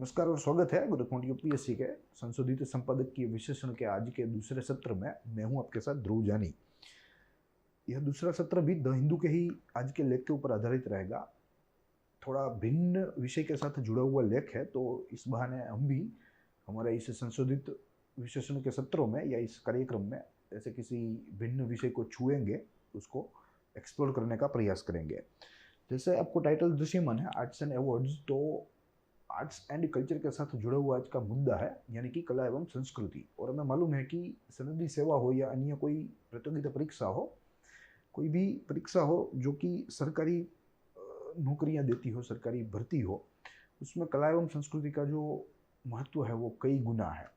नमस्कार और स्वागत है गुरुकुंड यूपीएससी के संशोधित संपादक की विश्लेषण के आज के दूसरे सत्र में। मैं हूं आपके साथ ध्रुव जानी। यह दूसरा सत्र भी द हिंदू के ही आज के लेख के ऊपर आधारित रहेगा। थोड़ा भिन्न विषय के साथ जुड़ा हुआ लेख है, तो इस बहाने हम भी हमारे इस संशोधित विश्लेषण के सत्रों में या इस कार्यक्रम में ऐसे किसी भिन्न विषय को छुएंगे, उसको एक्सप्लोर करने का प्रयास करेंगे। जैसे आपको टाइटल दृश्यमान है, आर्ट्स एंड अवार्ड्स, तो आर्ट्स एंड कल्चर के साथ जुड़ा हुआ आज का मुद्दा है, यानी कि कला एवं संस्कृति। और हमें मालूम है कि सनदी सेवा हो या अन्य कोई प्रतियोगिता परीक्षा हो, कोई भी परीक्षा हो जो कि सरकारी नौकरियां देती हो, सरकारी भर्ती हो, उसमें कला एवं संस्कृति का जो महत्व है वो कई गुना है।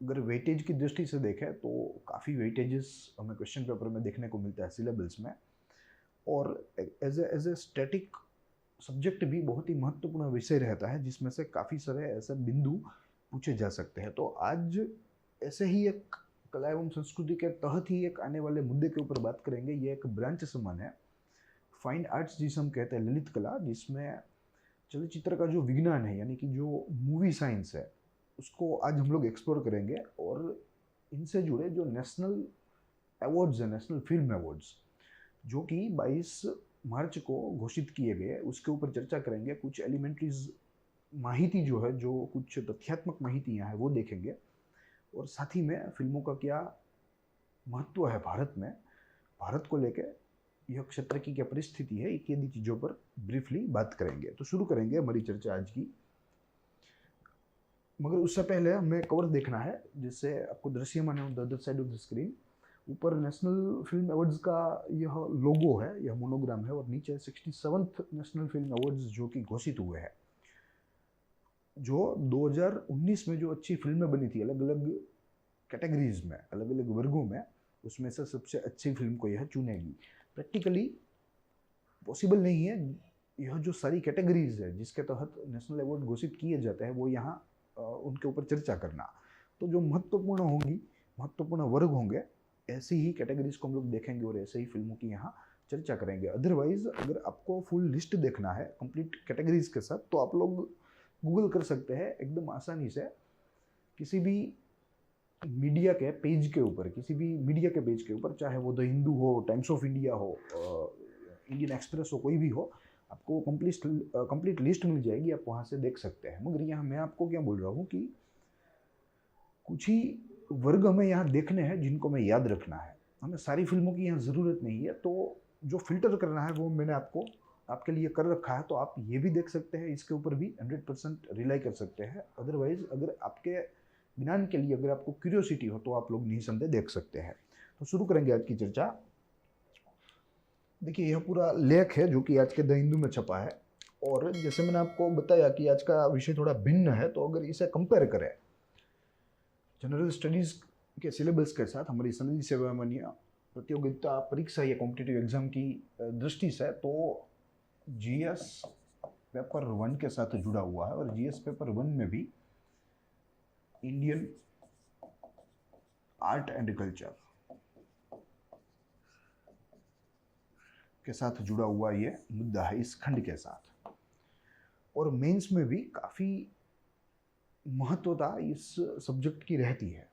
अगर वेटेज की दृष्टि से देखें तो काफ़ी वेटेजेस हमें क्वेश्चन पेपर में देखने को मिलता है सिलेबस में, और एज ए स्टैटिक सब्जेक्ट भी बहुत ही महत्वपूर्ण विषय रहता है, जिसमें से काफ़ी सारे ऐसे बिंदु पूछे जा सकते हैं। तो आज ऐसे ही एक कला एवं संस्कृति के तहत ही एक आने वाले मुद्दे के ऊपर बात करेंगे। ये एक ब्रांच समान है, फाइन आर्ट्स जिसे हम कहते हैं, ललित कला, जिसमें चलचित्र का जो विज्ञान है, यानी कि जो मूवी साइंस है, उसको आज हम लोग एक्सप्लोर करेंगे। और इनसे जुड़े जो नेशनल अवार्ड्स हैं, नेशनल फिल्म अवार्ड्स, जो कि 22 मार्च को घोषित किए गए, उसके ऊपर चर्चा करेंगे। कुछ एलिमेंट्रीज माहिती जो है, जो कुछ तथ्यात्मक माहितियाँ हैं, वो देखेंगे। और साथ ही में फिल्मों का क्या महत्व है भारत में, भारत को लेकर यह क्षेत्र की क्या परिस्थिति है, इत्यादि चीज़ों पर ब्रीफली बात करेंगे। तो शुरू करेंगे हमारी चर्चा आज की। मगर उससे पहले हमें कवर देखना है, जिससे आपको दृश्यमान है the other side of the screen. ऊपर नेशनल फिल्म अवार्ड्स का यह लोगो है, यह मोनोग्राम है, और नीचे 67th नेशनल फिल्म अवार्ड्स जो कि घोषित हुए हैं। जो 2019 में जो अच्छी फिल्में बनी थी अलग अलग कैटेगरीज में, अलग अलग वर्गों में, उसमें से सबसे अच्छी फिल्म को यह चुनेगी। प्रैक्टिकली पॉसिबल नहीं है यह जो सारी कैटेगरीज है जिसके तहत नेशनल अवार्ड घोषित किए जाते हैं, वो यहाँ उनके ऊपर चर्चा करना। तो जो महत्वपूर्ण होंगी, महत्वपूर्ण वर्ग होंगे, ऐसी ही कैटेगरीज को हम लोग देखेंगे और ऐसे ही फिल्मों की यहाँ चर्चा करेंगे। अदरवाइज अगर आपको फुल लिस्ट देखना है कंप्लीट कैटेगरीज के साथ, तो आप लोग गूगल कर सकते हैं एकदम आसानी से। किसी भी मीडिया के पेज के ऊपर, किसी भी मीडिया के पेज के ऊपर, चाहे वो द हिंदू हो, टाइम्स ऑफ इंडिया हो, इंडियन एक्सप्रेस हो, कोई भी हो, आपको कंप्लीट लिस्ट मिल जाएगी, आप वहाँ से देख सकते हैं। मगर यहाँ मैं आपको क्या बोल रहा हूँ कि कुछ ही वर्ग हमें यहाँ देखने हैं जिनको हमें याद रखना है। हमें सारी फिल्मों की यहाँ ज़रूरत नहीं है, तो जो फिल्टर करना है वो मैंने आपके लिए कर रखा है। तो आप ये भी देख सकते हैं, इसके ऊपर भी 100% रिलाई कर सकते हैं। अदरवाइज अगर आपके ज्ञान के लिए, अगर आपको क्यूरियोसिटी हो, तो आप लोग निसंदेह देख सकते हैं। तो शुरू करेंगे आज की चर्चा। देखिए, यह पूरा लेख है जो कि आज के द हिंदू में छपा है। और जैसे मैंने आपको बताया कि आज का विषय थोड़ा भिन्न है, तो अगर इसे कंपेयर करें जनरल स्टडीज़ के सिलेबस के साथ हमारी सनदी सेवा मान्य प्रतियोगिता परीक्षा या कॉम्पिटिटिव एग्जाम की दृष्टि से, तो जीएस पेपर 1 के साथ जुड़ा हुआ है। और जीएस पेपर 1 में भी इंडियन आर्ट एंड कल्चर के साथ जुड़ा हुआ ये मुद्दा है इस खंड के साथ। और मेंस में भी काफ़ी महत्वता इस सब्जेक्ट की रहती है।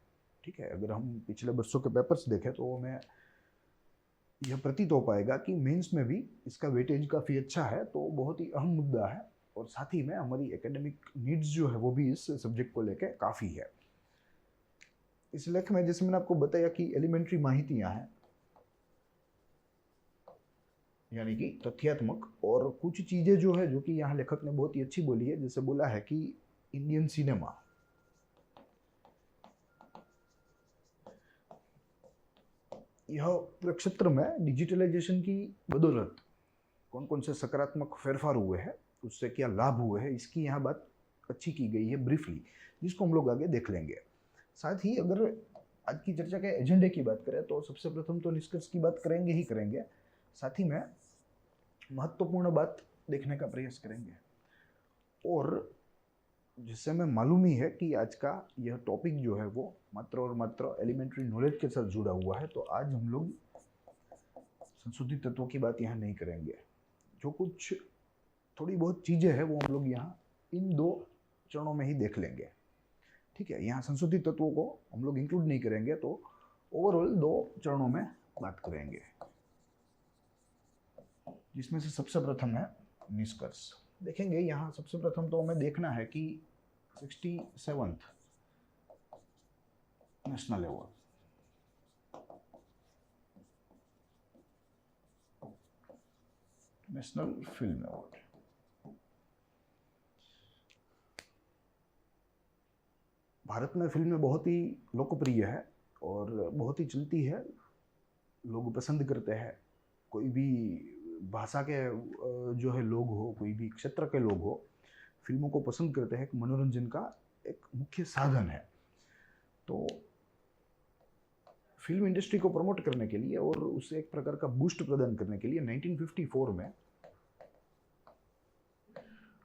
ठीक है, अगर हम पिछले वर्षों के पेपर्स देखें तो हमें यह प्रतीत हो पाएगा कि मेंस में भी इसका वेटेज काफ़ी अच्छा है, तो बहुत ही अहम मुद्दा है। और साथ ही में हमारी एकेडमिक नीड्स जो है वो भी इस सब्जेक्ट को लेकर काफ़ी है। इस लेख में जैसे मैंने आपको बताया कि एलिमेंट्री माहितियाँ हैं, यानी कि तथ्यात्मक, और कुछ चीज़ें जो है, जो कि यहाँ लेखक ने बहुत ही अच्छी बोली है। जैसे बोला है कि इंडियन सिनेमा, यह पूरे क्षेत्र में डिजिटलाइजेशन की बदौलत कौन कौन से सकारात्मक फेरफार हुए हैं, उससे क्या लाभ हुए हैं, इसकी यहाँ बात अच्छी की गई है ब्रीफली, जिसको हम लोग आगे देख लेंगे। साथ ही अगर आज की चर्चा के एजेंडे की बात करें, तो सबसे प्रथम तो निष्कर्ष की बात करेंगे ही करेंगे, साथ ही में महत्वपूर्ण बात देखने का प्रयास करेंगे। और जिससे हमें मालूम ही है कि आज का यह टॉपिक जो है वो मात्र और मात्र एलिमेंट्री नॉलेज के साथ जुड़ा हुआ है। तो आज हम लोग संशोधित तत्वों की बात यहाँ नहीं करेंगे। जो कुछ थोड़ी बहुत चीज़ें हैं वो हम लोग यहाँ इन 2 चरणों में ही देख लेंगे। ठीक है, यहाँ संशोधित तत्वों को हम लोग इंक्लूड नहीं करेंगे, तो ओवरऑल 2 चरणों में बात करेंगे, जिसमें से सबसे प्रथम है निष्कर्ष। देखेंगे यहाँ सबसे प्रथम तो हमें देखना है कि 67th national award, national film award, Bharat में फिल्में बहुत ही लोकप्रिय है और बहुत ही चलती है, लोग पसंद करते हैं। कोई भी भाषा के जो है लोग हो, कोई भी क्षेत्र के लोग हो, फिल्मों को पसंद करते हैं। मनोरंजन का एक मुख्य साधन है। तो फिल्म इंडस्ट्री को प्रमोट करने के लिए और उसे एक प्रकार का बूस्ट प्रदान करने के लिए 1954 में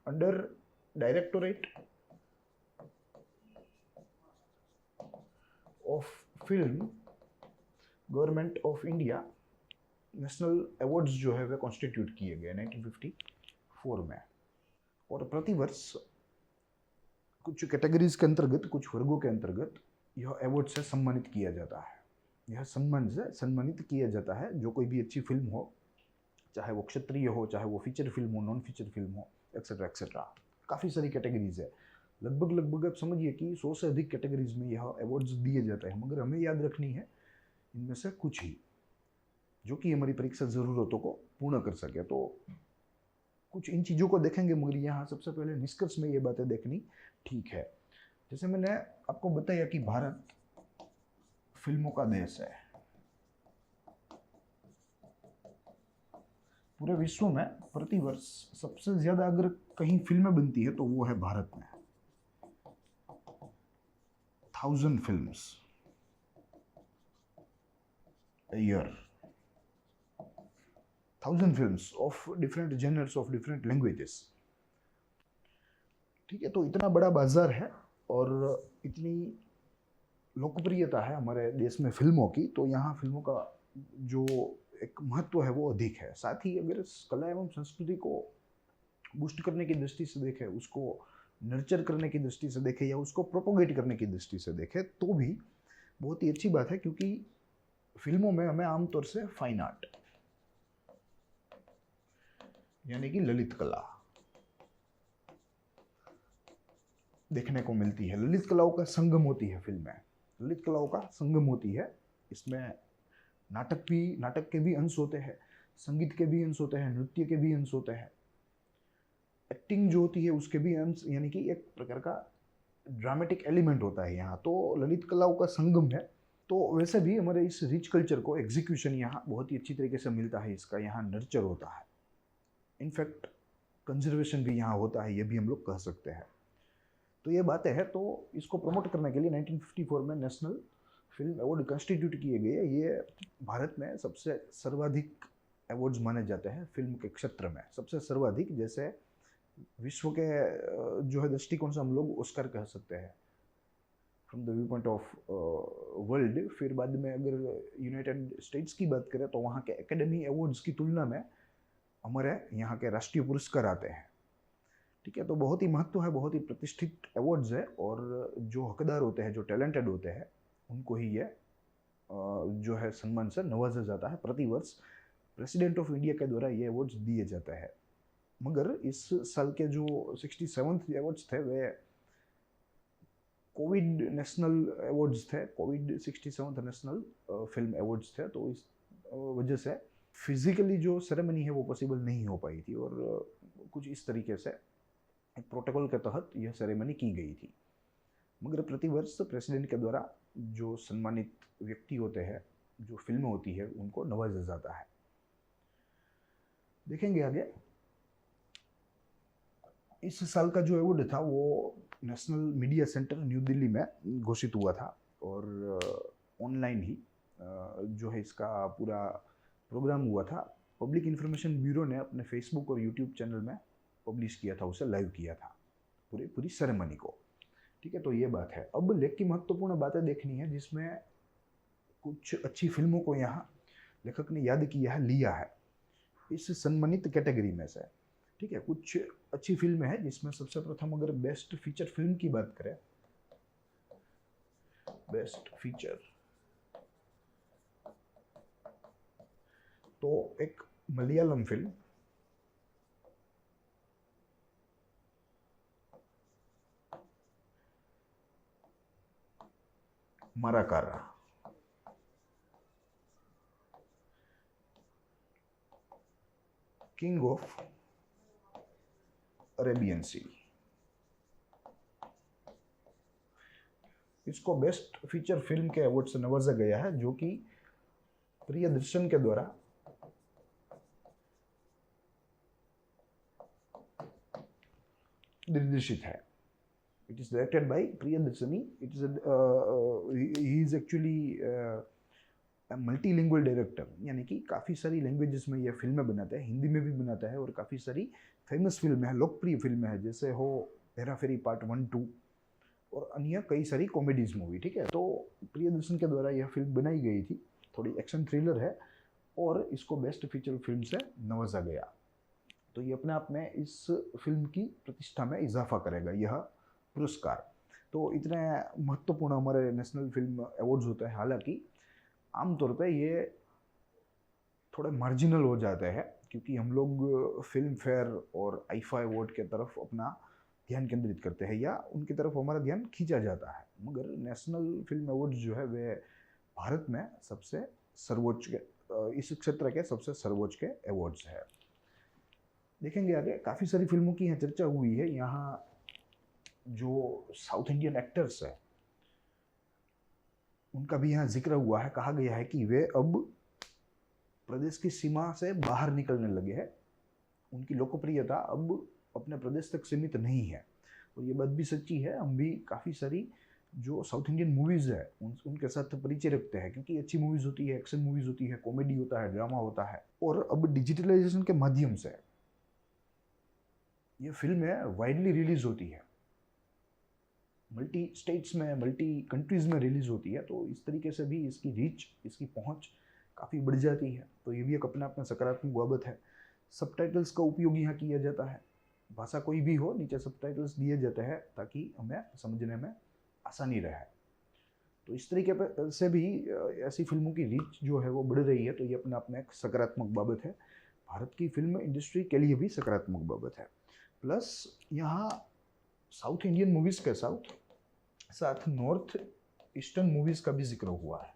under directorate of film, government of India, national awards जो है वे कॉन्स्टिट्यूट किए गए 1954 में। और प्रतिवर्ष कुछ कैटेगरीज के अंतर्गत, कुछ वर्गों के अंतर्गत यह अवार्ड से सम्मानित किया जाता है। यह सम्मान से सम्मानित किया जाता है जो कोई भी अच्छी फिल्म हो, चाहे वो क्षेत्रीय हो, चाहे वो फीचर फिल्म हो, नॉन फीचर फिल्म हो, एक्सेट्रा एक्सेट्रा। काफ़ी सारी कैटेगरीज है, लगभग आप समझिए कि 100 से अधिक कैटेगरीज में यह अवार्ड्स दिए जाते हैं। मगर हमें याद रखनी है इनमें से कुछ ही, जो कि हमारी परीक्षा ज़रूरतों को पूर्ण कर सके। तो कुछ इन चीज़ों को देखेंगे, मगर यहाँ सबसे पहले निष्कर्ष में ये बातें देखनी ठीक है। जैसे मैंने आपको बताया कि भारत फिल्मों का देश है। पूरे विश्व में प्रतिवर्ष सबसे ज़्यादा अगर कहीं फिल्में बनती है तो वो है भारत में। 1000 films a year, 1000 films of different genres of different languages। ठीक है, तो इतना बड़ा बाजार है और इतनी लोकप्रियता है हमारे देश में फिल्मों की, तो यहाँ फिल्मों का जो एक महत्व है वो अधिक है। साथ ही अगर कला एवं संस्कृति को बूस्ट करने की दृष्टि से देखें, उसको नर्चर करने की दृष्टि से देखें, या उसको प्रोपोगेट करने की दृष्टि से देखें, तो भी बहुत ही अच्छी बात है। क्योंकि फिल्मों में हमें आमतौर से फाइन आर्ट यानी कि ललित कला देखने को मिलती है। ललित कलाओं का संगम होती है फिल्में, ललित कलाओं का संगम होती है। इसमें नाटक के भी अंश होते हैं, संगीत के भी अंश होते हैं, नृत्य के भी अंश होते हैं, एक्टिंग जो होती है उसके भी अंश, यानी कि एक प्रकार का ड्रामेटिक एलिमेंट होता है यहाँ। तो ललित कलाओं का संगम है। तो वैसे भी हमारे इस रिच कल्चर को एग्जीक्यूशन यहाँ बहुत ही अच्छी तरीके से मिलता है, इसका यहाँ नर्चर होता है, इनफैक्ट कंजर्वेशन भी यहाँ होता है, ये भी हम लोग कह सकते हैं। तो ये बातें हैं। तो इसको प्रमोट करने के लिए 1954 में नेशनल फिल्म अवार्ड कंस्टिट्यूट किए गए। ये भारत में सबसे सर्वाधिक अवार्ड्स माने जाते हैं फिल्म के क्षेत्र में, सबसे सर्वाधिक। जैसे विश्व के जो है दृष्टिकोण से हम लोग ऑस्कर कह सकते हैं, from the view point of world. फिर बाद में अगर यूनाइटेड स्टेट्स की बात करें तो वहाँ के एकेडमी अवार्ड्स की तुलना में हमारे यहाँ के राष्ट्रीय पुरस्कार आते हैं। ठीक है, तो बहुत ही महत्व है, बहुत ही प्रतिष्ठित अवार्ड्स है। और जो हकदार होते हैं, जो टैलेंटेड होते हैं, उनको ही ये जो है सम्मान से नवाजा जाता है। प्रतिवर्ष प्रेसिडेंट ऑफ इंडिया के द्वारा ये अवार्ड्स दिए जाते हैं। मगर इस साल के जो 67th अवार्ड्स थे वे कोविड नेशनल अवार्ड्स थे, Covid 67th national film awards थे। तो इस वजह से फिजिकली जो सेरेमनी है वो पॉसिबल नहीं हो पाई थी, और कुछ इस तरीके से एक प्रोटोकॉल के तहत यह सेरेमनी की गई थी। मगर प्रतिवर्ष प्रेसिडेंट के द्वारा जो सम्मानित व्यक्ति होते हैं, जो फिल्म होती है, उनको नवाजा जाता है। देखेंगे आगे। इस साल का जो अवार्ड था वो national media centre new Delhi में घोषित हुआ था, और ऑनलाइन ही जो है इसका पूरा प्रोग्राम हुआ था। पब्लिक इन्फॉर्मेशन ब्यूरो ने अपने फेसबुक और यूट्यूब चैनल में पब्लिश किया था, उसे लाइव किया था पूरी सेरेमनी को। ठीक है, तो ये बात है। अब लेख की महत्वपूर्ण बातें देखनी है, जिसमें कुछ अच्छी फिल्मों को यहाँ लेखक ने याद किया है, लिया है इस सम्मानित कैटेगरी में से। ठीक है, कुछ अच्छी फिल्म है जिसमें सबसे प्रथम अगर बेस्ट फीचर फिल्म की बात करें, बेस्ट फीचर, तो एक Malayalam film Marakkar, king of Arabian Sea, इसको बेस्ट फीचर फिल्म के अवार्ड से नवाजा गया है, जो कि प्रियदर्शन के द्वारा निर्देशित है। It is directed by Priyadarshini. It is he is actually multilingual director, यानी कि काफ़ी सारी लैंग्वेजेस में यह फिल्में बनाता है, हिंदी में भी बनाता है और काफ़ी सारी फेमस फिल्में हैं, लोकप्रिय फिल्में हैं, जैसे हो हेरा फेरी पार्ट 1, 2 और अन्य कई सारी कॉमेडीज मूवी। ठीक है, तो प्रियदर्शन के द्वारा यह फिल्म बनाई गई थी, थोड़ी एक्शन थ्रिलर है और इसको बेस्ट फीचर फिल्म से नवाजा गया। तो ये अपने आप में इस फिल्म की प्रतिष्ठा में इजाफा करेगा यह पुरस्कार। तो इतने महत्वपूर्ण हमारे नेशनल फिल्म अवार्ड्स होते हैं, हालांकि आमतौर पे ये थोड़े मार्जिनल हो जाते हैं, क्योंकि हम लोग फिल्म फेयर और आईफा अवार्ड के तरफ अपना ध्यान केंद्रित करते हैं या उनकी तरफ हमारा ध्यान खींचा जाता है, मगर नेशनल फिल्म अवार्ड्स जो है वे भारत में सबसे सर्वोच्च के, इस क्षेत्र के सबसे सर्वोच्च के अवार्ड्स है। देखेंगे आगे, काफ़ी सारी फिल्मों की यहाँ चर्चा हुई है। यहाँ जो साउथ इंडियन एक्टर्स है उनका भी यहाँ जिक्र हुआ है, कहा गया है कि वे अब प्रदेश की सीमा से बाहर निकलने लगे हैं, उनकी लोकप्रियता अब अपने प्रदेश तक सीमित नहीं है। और ये बात भी सच्ची है, हम भी काफ़ी सारी जो साउथ इंडियन मूवीज़ है उनके साथ परिचय रखते हैं, क्योंकि अच्छी मूवीज़ होती है, एक्शन मूवीज़ होती है, कॉमेडी होता है, ड्रामा होता है। और अब डिजिटलाइजेशन के माध्यम से ये फिल्में वाइडली रिलीज होती है, मल्टी स्टेट्स में, मल्टी कंट्रीज़ में रिलीज़ होती है, तो इस तरीके से भी इसकी रीच, इसकी पहुंच काफ़ी बढ़ जाती है। तो ये भी एक अपने आप में सकारात्मक बाबत है। सबटाइटल्स का उपयोग यहाँ किया जाता है, भाषा कोई भी हो, नीचे सबटाइटल्स दिए जाते हैं ताकि हमें समझने में आसानी रहे। तो इस तरीके से भी ऐसी फिल्मों की रीच जो है वो बढ़ रही है, तो ये अपने आप में एक सकारात्मक बाबत है, भारत की फिल्म इंडस्ट्री के लिए भी सकारात्मक बाबत है। प्लस यहाँ साउथ इंडियन मूवीज़ के साथ नॉर्थ ईस्टर्न मूवीज़ का भी जिक्र हुआ है,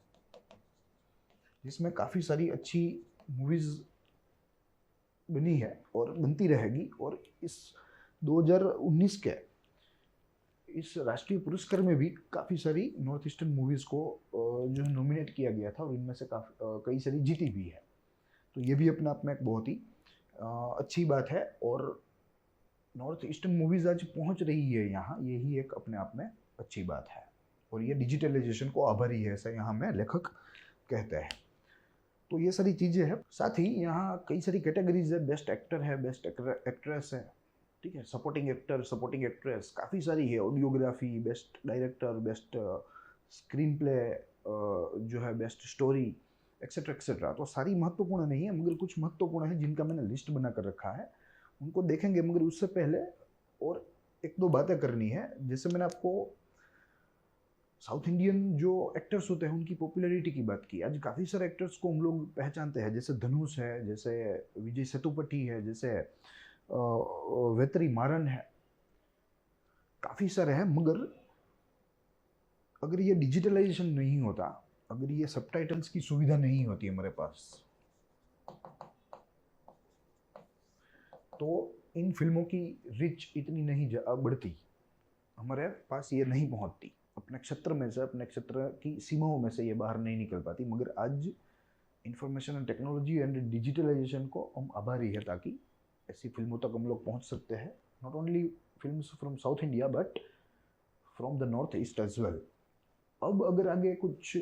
जिसमें काफ़ी सारी अच्छी मूवीज़ बनी है और बनती रहेगी। और इस 2019 के इस राष्ट्रीय पुरस्कार में भी काफ़ी सारी नॉर्थ ईस्टर्न मूवीज़ को जो है नॉमिनेट किया गया था और इनमें से कई सारी जीती भी है। तो ये भी अपने आप में एक बहुत ही अच्छी बात है। और नॉर्थ ईस्टर्न मूवीज़ आज पहुंच रही है यहाँ, यही एक अपने आप में अच्छी बात है। और ये डिजिटलाइजेशन को आभारी है, ऐसा यहाँ में लेखक कहते हैं। तो ये सारी चीज़ें हैं। साथ ही यहाँ कई सारी कैटेगरीज है, बेस्ट एक्टर है, बेस्ट एक्ट्रेस है, ठीक है, सपोर्टिंग एक्टर, सपोर्टिंग एक्ट्रेस, काफ़ी सारी है, audiography, best director, best screen play, जो है बेस्ट स्टोरी, एक्सेट्रा एक्सेट्रा। तो सारी महत्वपूर्ण नहीं है, मगर कुछ महत्वपूर्ण है जिनका मैंने लिस्ट बना कर रखा है, उनको देखेंगे। मगर उससे पहले और एक दो बातें करनी है। जैसे मैंने आपको साउथ इंडियन जो एक्टर्स होते हैं उनकी पॉपुलैरिटी की बात की, आज काफ़ी सारे एक्टर्स को हम लोग पहचानते हैं, जैसे धनुष है, जैसे विजय सेतुपति है, जैसे वेतरी मारन है, काफ़ी सारे हैं। मगर अगर ये डिजिटलाइजेशन नहीं होता, अगर ये सबटाइटल्स की सुविधा नहीं होती हमारे पास, तो इन फिल्मों की रिच इतनी नहीं बढ़ती, हमारे पास ये नहीं पहुंचती, अपने क्षेत्र में से, अपने क्षेत्र की सीमाओं में से ये बाहर नहीं निकल पाती। मगर आज information and technology and digitalization को हम आभारी है, ताकि ऐसी फिल्मों तक हम लोग पहुंच सकते हैं। Not only films from south India but from the north east as well. अब अगर आगे कुछ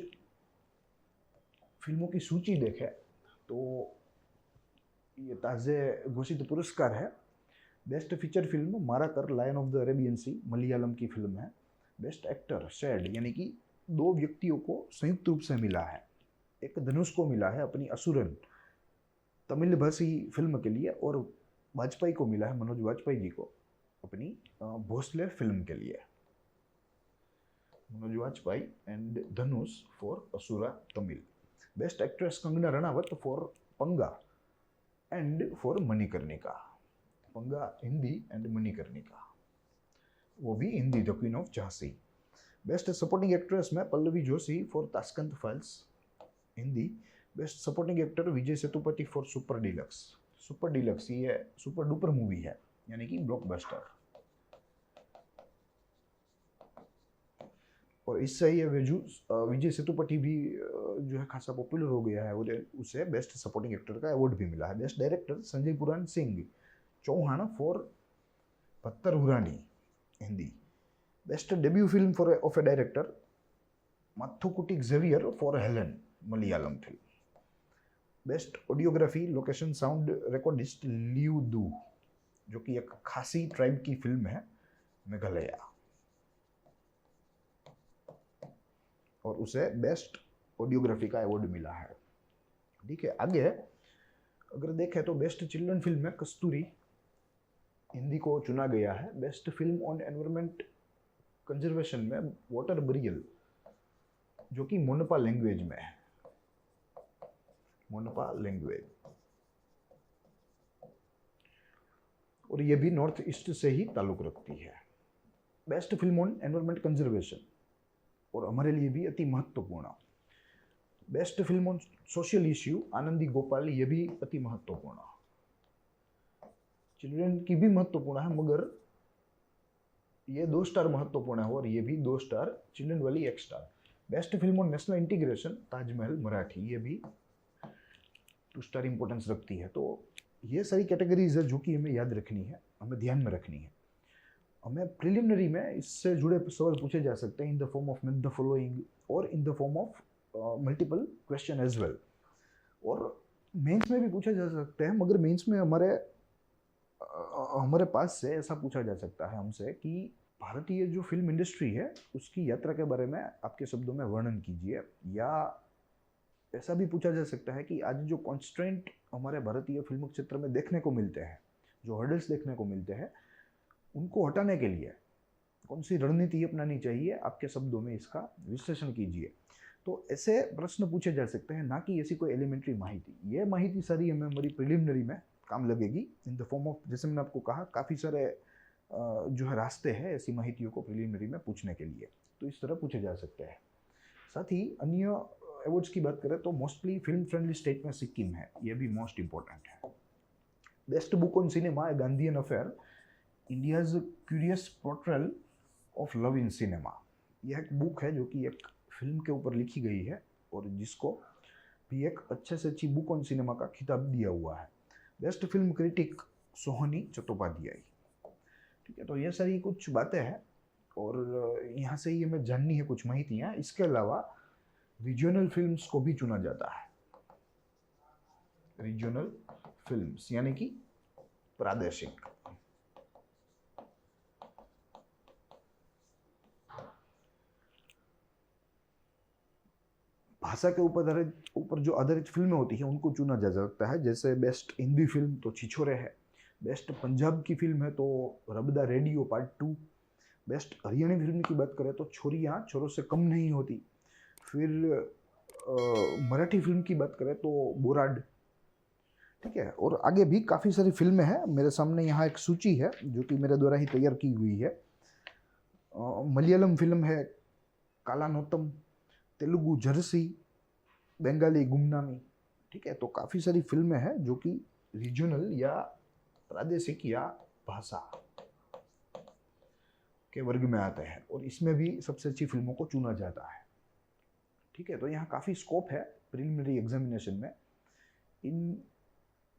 फिल्मों की सूची देखें तो ये ताज़े घोषित पुरस्कार है। Best feature film Marakkar, lion of the Arabian Sea, Malayalam की फिल्म है। बेस्ट एक्टर शेड, यानी कि दो व्यक्तियों को संयुक्त रूप से मिला है, एक धनुष को मिला है अपनी असुरन तमिल भाषी फिल्म के लिए, और वाजपेयी को मिला है, मनोज वाजपेयी जी को, अपनी भोसले फिल्म के लिए। Manoj Vajpayee and Dhanush for Asura Tamil. Best actress Kangana Ranaut for Panga and for Manikarnika. Panga Hindi and Manikarnika वो भी Hindi, the queen of Jhansi. Best supporting actress में Pallavi Joshi for Tashkent files Hindi. Best supporting actor Vijay Sethupathi for super deluxe. Super deluxe ये सुपर डुपर मूवी है, यानी कि ब्लॉकबस्टर, और इससे ये विजय सेतुपति भी जो है खासा पॉपुलर हो गया है और उसे बेस्ट सपोर्टिंग एक्टर का अवार्ड भी मिला है। Best director Sanjay Puran Singh Chauhan for पत्थर हुरानी Hindi. Best debut film for of a director Mathukutty Xavier for Helen Malayalam film. Best audiography location sound recordist लियू दू, जो कि एक खासी ट्राइब की फिल्म है मेघालय, और उसे बेस्ट ऑडियोग्राफी का अवार्ड मिला है। ठीक है, आगे अगर देखें तो बेस्ट चिल्ड्रन फिल्म में कस्तूरी हिंदी को चुना गया है। Best film on environment conservation में वाटर बरियल, जो कि मोनपा लैंग्वेज में है, मोनपा लैंग्वेज, और ये भी नॉर्थ ईस्ट से ही ताल्लुक रखती है। Best film on environment conservation, और हमारे लिए भी अति महत्वपूर्ण। Best film on social issue Anandi Gopal, ये भी अति महत्वपूर्ण। चिल्ड्रन की भी महत्वपूर्ण है, मगर ये 2 स्टार महत्वपूर्ण है और ये भी 2 स्टार, चिल्ड्रन वाली 1 star. Best film on national integration Taj Mahal Marathi, ये भी 2 स्टार इंपॉर्टेंस रखती है। तो ये सारी कैटेगरीज है जो कि हमें याद रखनी है, हमें ध्यान में रखनी है। हमें प्रिलिमिनरी में इससे जुड़े सवाल पूछे जा सकते हैं in the form of match the following और in the form of multiple question as well, और मेंस में भी पूछा जा सकते हैं, मगर मेंस में हमारे पास से ऐसा पूछा जा सकता है हमसे कि भारतीय जो फिल्म इंडस्ट्री है उसकी यात्रा के बारे में आपके शब्दों में वर्णन कीजिए, या ऐसा भी पूछा जा सकता है कि आज जो कॉन्स्ट्रेंट हमारे भारतीय फिल्म क्षेत्र में देखने को मिलते हैं, जो हर्डल्स देखने को मिलते हैं, उनको हटाने के लिए कौन सी रणनीति अपनानी चाहिए, आपके शब्दों में इसका विश्लेषण कीजिए। तो ऐसे प्रश्न पूछे जा सकते हैं, ना कि ऐसी कोई एलिमेंट्री माहिती। ये माहिती सारी हमें हमारी प्रिलिमिनरी में काम लगेगी इन द फॉर्म ऑफ, जैसे मैंने आपको कहा, काफ़ी सारे जो है रास्ते हैं ऐसी माहितियों को प्रिलिमिनरी में पूछने के लिए, तो इस तरह पूछे जा सकते हैं। साथ ही अन्य अवार्ड्स की बात करें तो मोस्टली फिल्म फ्रेंडली स्टेट में सिक्किम है, ये भी मोस्ट इंपॉर्टेंट है। Best book on cinema, Gandhian affair, India's curious portrayal of love in cinema. यह एक बुक है जो कि एक फिल्म के ऊपर लिखी गई है और जिसको भी एक अच्छे से अच्छी बुक ऑन सिनेमा का खिताब दिया हुआ है। बेस्ट फिल्म क्रिटिक सोहनी चट्टोपाध्याय। ठीक है, तो ये सारी कुछ बातें हैं और यहाँ से ही हमें जाननी है कुछ माहितियाँ। इसके अलावा रीजनल फिल्म्स को भी चुना जाता है, रीजनल फिल्म्स यानी कि प्रादेशिक। भाषा के ऊपर जो आधारित फिल्में होती हैं उनको चुना जा सकता है, जैसे बेस्ट हिंदी फिल्म तो छिछोरे है, बेस्ट पंजाब की फिल्म है तो Rabda radio part 2, best Haryani film की बात करें तो छोरियाँ छोरों से कम नहीं होती, फिर मराठी फिल्म की बात करें तो बोराड। ठीक है, और आगे भी काफ़ी सारी फिल्में हैं, मेरे सामने यहाँ एक सूची है जो कि मेरे द्वारा ही तैयार की हुई है। मलयालम फिल्म है कालानोतम, तेलुगु जर्सी, बंगाली गुमनामी। ठीक है, तो काफ़ी सारी फिल्में हैं जो कि रीजनल या प्रादेशिक या भाषा के वर्ग में आते हैं और इसमें भी सबसे अच्छी फिल्मों को चुना जाता है। ठीक है, तो यहाँ काफ़ी स्कोप है प्रिलिमिनरी एग्जामिनेशन में। इन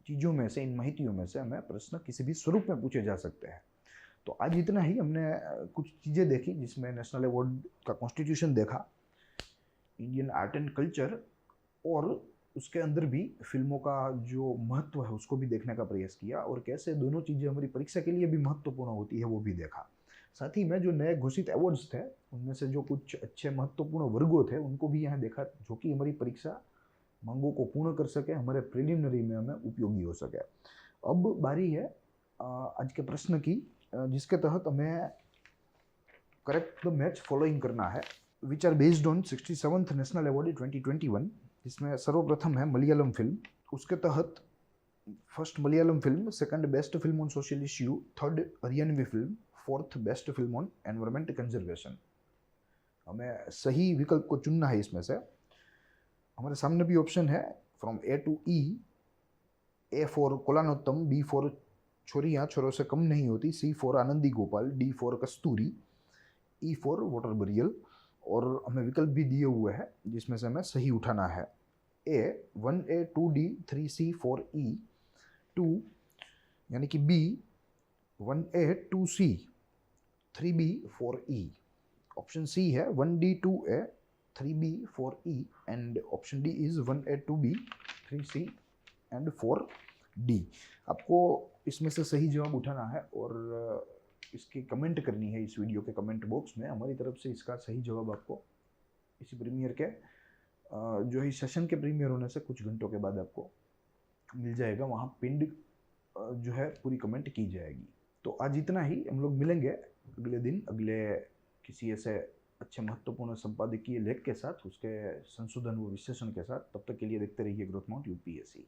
चीज़ों में से, इन माहितियों में से हमें प्रश्न किसी भी स्वरूप में पूछे जा सकते हैं। तो आज इतना ही, हमने कुछ चीज़ें देखी जिसमें नेशनल अवार्ड का कॉन्स्टिट्यूशन देखा, इंडियन आर्ट एंड कल्चर, और उसके अंदर भी फिल्मों का जो महत्व है उसको भी देखने का प्रयास किया, और कैसे दोनों चीज़ें हमारी परीक्षा के लिए भी महत्वपूर्ण होती है वो भी देखा। साथ ही में जो नए घोषित अवार्ड्स थे उनमें से जो कुछ अच्छे महत्वपूर्ण वर्गों थे उनको भी यहाँ देखा, जो कि हमारी परीक्षा मांगों को पूर्ण कर सके, हमारे प्रिलिमिनरी में हमें उपयोगी हो सके। अब बारी है आज के प्रश्न की, जिसके तहत हमें करेक्ट द मैच फॉलोइंग करना है, which are based on 67th national award 2021, जिसमें सर्वप्रथम है मलयालम फिल्म। उसके तहत first Malayalam film, second best film on social issue, third Haryanvi film, fourth best film on environment conservation. हमें सही विकल्प को चुनना है इसमें से। हमारे सामने भी ऑप्शन है from A to E. A for कोलानोत्तम, बी फॉर छोरियाँ छोरों से कम नहीं होती, C for Anandi Gopal, D for Kasturi, E for water burial. और हमें विकल्प भी दिए हुए हैं जिसमें से हमें सही उठाना है। ए 1A 2D 3C 4E, 2 यानी कि B 1A 2C 3B 4E। Option C है 1D 2A 3B 4E and option D is 1A 2B 3C and 4D। आपको इसमें से सही जवाब उठाना है और इसकी कमेंट करनी है इस वीडियो के कमेंट बॉक्स में। हमारी तरफ से इसका सही जवाब आपको इसी प्रीमियर के जो है सेशन के प्रीमियर होने से कुछ घंटों के बाद आपको मिल जाएगा। वहाँ पिंड जो है पूरी कमेंट की जाएगी। तो आज इतना ही। हम लोग मिलेंगे अगले दिन अगले किसी ऐसे अच्छे महत्वपूर्ण संपादकीय लेख के साथ, उसके संशोधन व विश्लेषण के साथ। तब तक के लिए देखते रहिए ग्रोथ माउंट यूपीएससी।